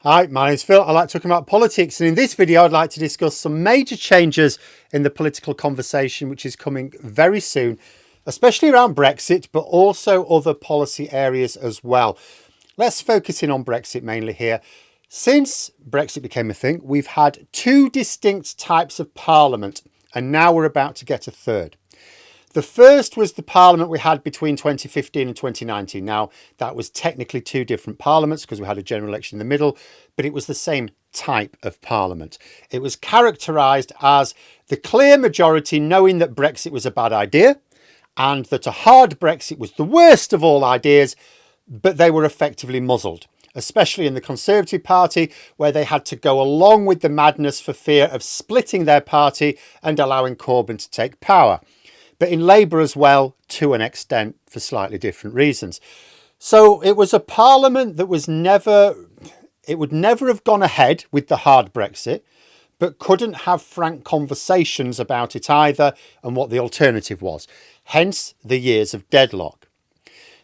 Hi, my name's Phil. I like talking about politics, and in this video I'd like to discuss some major changes in the political conversation which is coming very soon, especially around Brexit, but also other policy areas as well. Let's focus in on Brexit mainly here. Since Brexit became a thing, we've had two distinct types of parliament, and now we're about to get a third. The first was the parliament we had between 2015 and 2019. Now, that was technically two different parliaments because we had a general election in the middle, but it was the same type of parliament. It was characterised as the clear majority knowing that Brexit was a bad idea and that a hard Brexit was the worst of all ideas, but they were effectively muzzled, especially in the Conservative Party, where they had to go along with the madness for fear of splitting their party and allowing Corbyn to take power. But in Labour as well, to an extent, for slightly different reasons. So it was a parliament that would never have gone ahead with the hard Brexit, but couldn't have frank conversations about it either and what the alternative was. Hence the years of deadlock.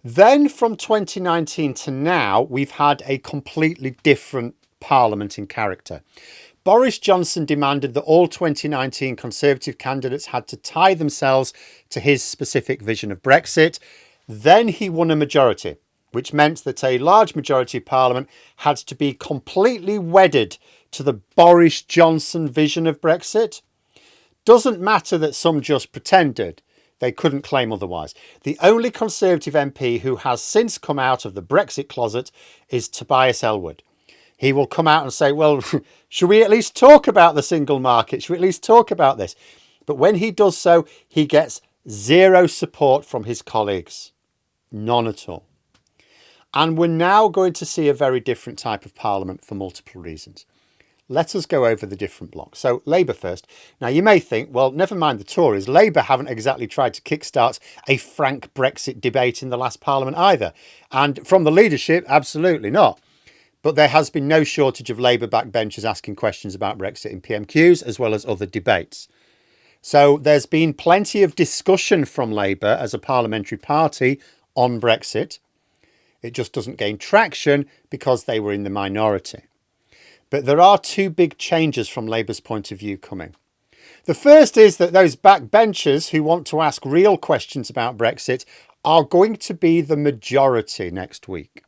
Then from 2019 to now, we've had a completely different parliament in character. Boris Johnson demanded that all 2019 Conservative candidates had to tie themselves to his specific vision of Brexit. Then he won a majority, which meant that a large majority of Parliament had to be completely wedded to the Boris Johnson vision of Brexit. Doesn't matter that some just pretended. They couldn't claim otherwise. The only Conservative MP who has since come out of the Brexit closet is Tobias Ellwood. He will come out and say, well, should we at least talk about the single market? Should we at least talk about this? But when he does so, he gets zero support from his colleagues. None at all. And we're now going to see a very different type of parliament for multiple reasons. Let us go over the different blocks. So Labour first. Now you may think, well, never mind the Tories. Labour haven't exactly tried to kickstart a frank Brexit debate in the last parliament either. And from the leadership, absolutely not. But there has been no shortage of Labour backbenchers asking questions about Brexit in PMQs as well as other debates. So there's been plenty of discussion from Labour as a parliamentary party on Brexit. It just doesn't gain traction because they were in the minority. But there are two big changes from Labour's point of view coming. The first is that those backbenchers who want to ask real questions about Brexit are going to be the majority next week.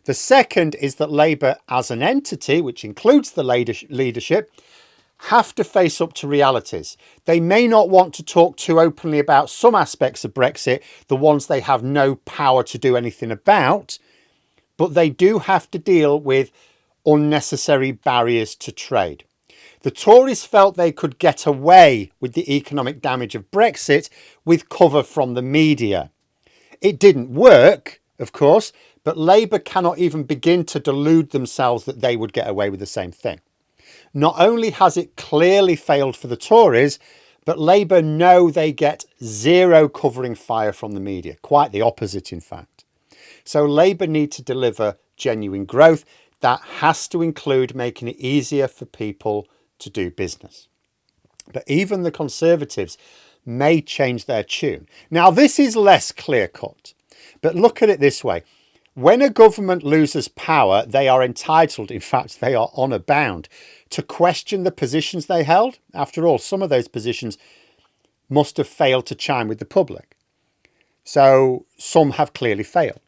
The second is that Labour as an entity, which includes the leadership, have to face up to realities. They may not want to talk too openly about some aspects of Brexit, the ones they have no power to do anything about, but they do have to deal with unnecessary barriers to trade. The Tories felt they could get away with the economic damage of Brexit with cover from the media. It didn't work, of course, but Labour cannot even begin to delude themselves that they would get away with the same thing. Not only has it clearly failed for the Tories, but Labour know they get zero covering fire from the media. Quite the opposite, in fact. So Labour need to deliver genuine growth. That has to include making it easier for people to do business. But even the Conservatives may change their tune. Now, this is less clear-cut, but look at it this way. When a government loses power, they are entitled, in fact, they are honour bound, to question the positions they held. After all, some of those positions must have failed to chime with the public. So some have clearly failed.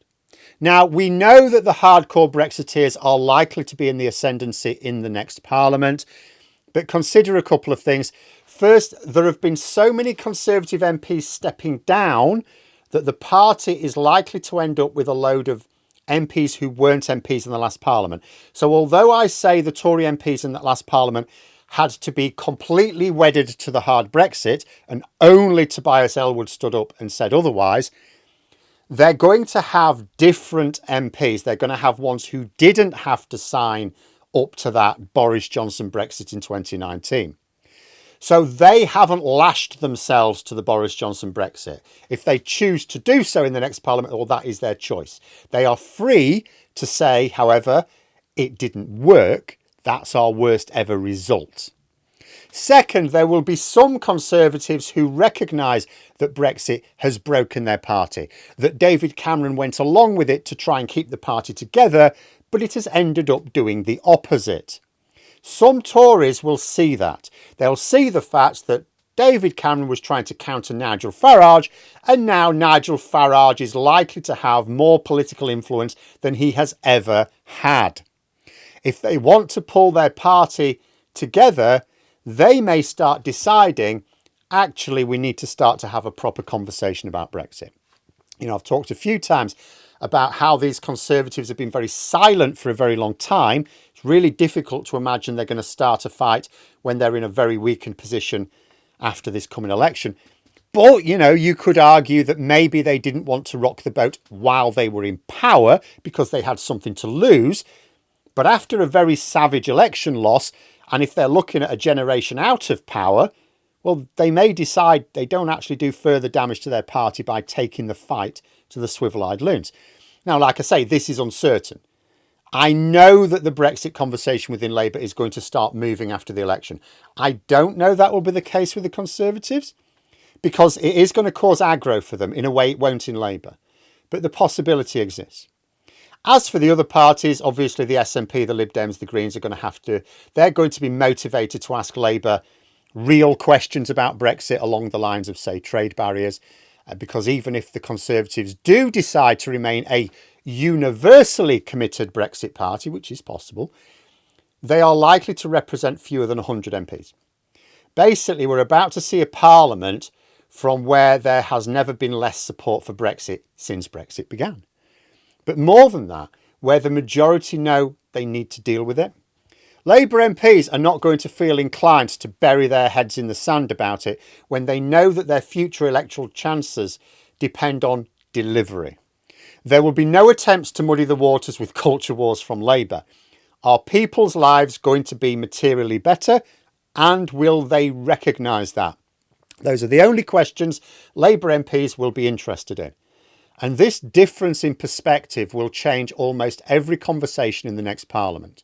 Now, we know that the hardcore Brexiteers are likely to be in the ascendancy in the next parliament, but consider a couple of things. First, there have been so many Conservative MPs stepping down that the party is likely to end up with a load of MPs who weren't MPs in the last parliament. So although I say the Tory MPs in that last parliament had to be completely wedded to the hard Brexit and only Tobias Ellwood stood up and said otherwise, they're going to have different MPs. They're going to have ones who didn't have to sign up to that Boris Johnson Brexit in 2019. So they haven't lashed themselves to the Boris Johnson Brexit. If they choose to do so in the next parliament, well, that is their choice. They are free to say, however, it didn't work. That's our worst ever result. Second, there will be some Conservatives who recognise that Brexit has broken their party, that David Cameron went along with it to try and keep the party together, but it has ended up doing the opposite. Some Tories will see that. They'll see the fact that David Cameron was trying to counter Nigel Farage, and now Nigel Farage is likely to have more political influence than he has ever had. If they want to pull their party together, they may start deciding, actually, we need to start to have a proper conversation about Brexit. You know, I've talked a few times about how these Conservatives have been very silent for a very long time. It's really difficult to imagine they're going to start a fight when they're in a very weakened position after this coming election. But, you know, you could argue that maybe they didn't want to rock the boat while they were in power because they had something to lose. But after a very savage election loss, and if they're looking at a generation out of power, well, they may decide they don't actually do further damage to their party by taking the fight to the swivel-eyed loons. Now, like I say, this is uncertain. I know that the Brexit conversation within Labour is going to start moving after the election. I don't know that will be the case with the Conservatives, because it is going to cause aggro for them in a way it won't in Labour. But the possibility exists. As for the other parties, obviously the SNP, the Lib Dems, the Greens they're going to be motivated to ask Labour real questions about Brexit along the lines of, say, trade barriers. Because even if the Conservatives do decide to remain a universally committed Brexit party, which is possible, they are likely to represent fewer than 100 MPs. Basically, we're about to see a parliament from where there has never been less support for Brexit since Brexit began. But more than that, where the majority know they need to deal with it. Labour MPs are not going to feel inclined to bury their heads in the sand about it when they know that their future electoral chances depend on delivery. There will be no attempts to muddy the waters with culture wars from Labour. Are people's lives going to be materially better, and will they recognise that? Those are the only questions Labour MPs will be interested in. And this difference in perspective will change almost every conversation in the next Parliament.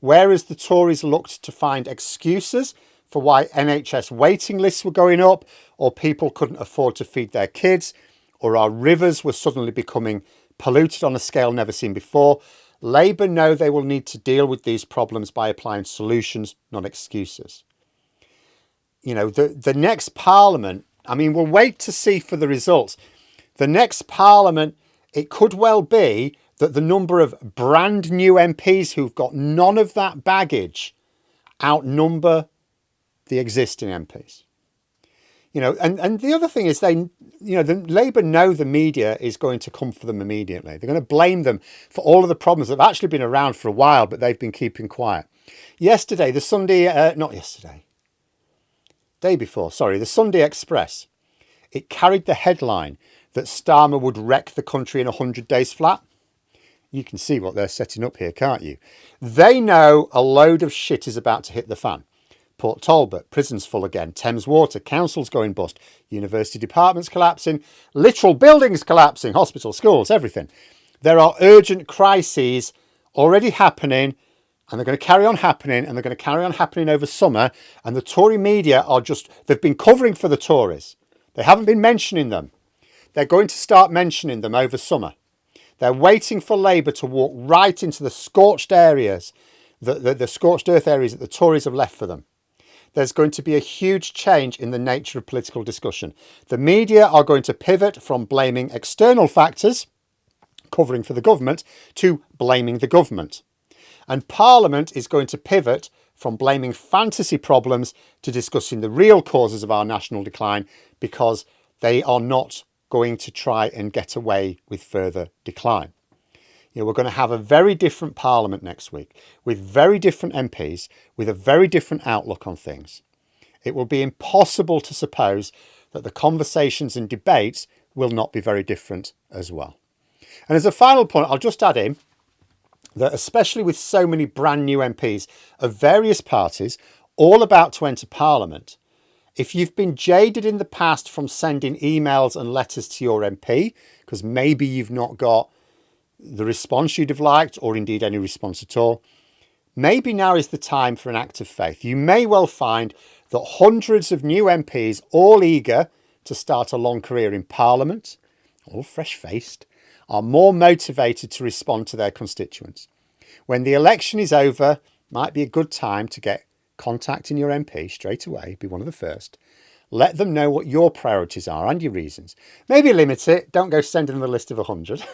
Whereas the Tories looked to find excuses for why NHS waiting lists were going up, or people couldn't afford to feed their kids, or our rivers were suddenly becoming polluted on a scale never seen before, Labour know they will need to deal with these problems by applying solutions, not excuses. You know, the next Parliament, I mean, we'll wait to see for the results. The next Parliament, it could well be that the number of brand new MPs who've got none of that baggage outnumber the existing MPs. You know, and the other thing is the Labour know the media is going to come for them immediately. They're going to blame them for all of the problems that have actually been around for a while, but they've been keeping quiet. Yesterday, the Sunday Express, it carried the headline that Starmer would wreck the country in 100 days flat. You can see what they're setting up here, can't you? They know a load of shit is about to hit the fan. Port Talbot, prisons full again, Thames Water, councils going bust, university departments collapsing, literal buildings collapsing, hospitals, schools, everything. There are urgent crises already happening, and they're going to carry on happening, and they're going to carry on happening over summer. And the Tory media they've been covering for the Tories. They haven't been mentioning them. They're going to start mentioning them over summer. They're waiting for Labour to walk right into the scorched areas, the scorched earth areas that the Tories have left for them. There's going to be a huge change in the nature of political discussion. The media are going to pivot from blaming external factors, covering for the government, to blaming the government. And Parliament is going to pivot from blaming fantasy problems to discussing the real causes of our national decline, because they are not going to try and get away with further decline. You know, we're going to have a very different Parliament next week, with very different MPs, with a very different outlook on things. It will be impossible to suppose that the conversations and debates will not be very different as well. And as a final point, I'll just add in that, especially with so many brand new MPs of various parties, all about to enter Parliament, if you've been jaded in the past from sending emails and letters to your MP, because maybe you've not got the response you'd have liked, or indeed any response at all, maybe now is the time for an act of faith. You may well find that hundreds of new MPs, all eager to start a long career in Parliament, all fresh-faced, are more motivated to respond to their constituents. When the election is over, might be a good time to get contacting your MP straight away, be one of the first. Let them know what your priorities are and your reasons. Maybe limit it, don't go sending them a list of 100.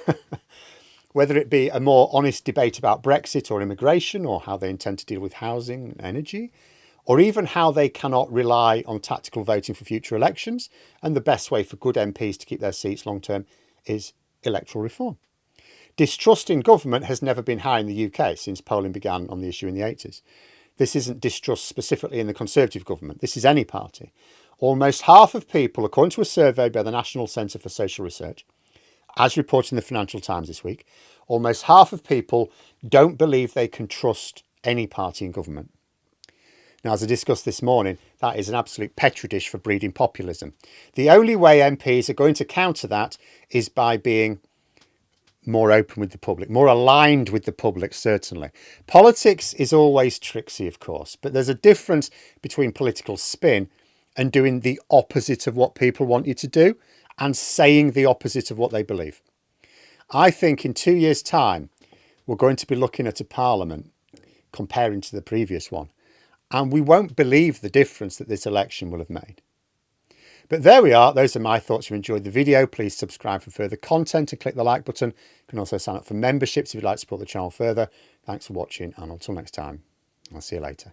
Whether it be a more honest debate about Brexit or immigration, or how they intend to deal with housing and energy, or even how they cannot rely on tactical voting for future elections, and the best way for good MPs to keep their seats long term is electoral reform. Distrust in government has never been high in the UK since polling began on the issue in the 80s. This isn't distrust specifically in the Conservative government, this is any party. Almost half of people, according to a survey by the National Centre for Social Research, as reported in the Financial Times this week, almost half of people don't believe they can trust any party in government. Now, as I discussed this morning, that is an absolute petri dish for breeding populism. The only way MPs are going to counter that is by being more open with the public, more aligned with the public, certainly. Politics is always tricksy, of course, but there's a difference between political spin and doing the opposite of what people want you to do and saying the opposite of what they believe. I think in 2 years' time, we're going to be looking at a parliament comparing to the previous one, and we won't believe the difference that this election will have made. But there we are. Those are my thoughts. If you enjoyed the video, please subscribe for further content and click the like button. You can also sign up for memberships if you'd like to support the channel further. Thanks for watching, and until next time, I'll see you later.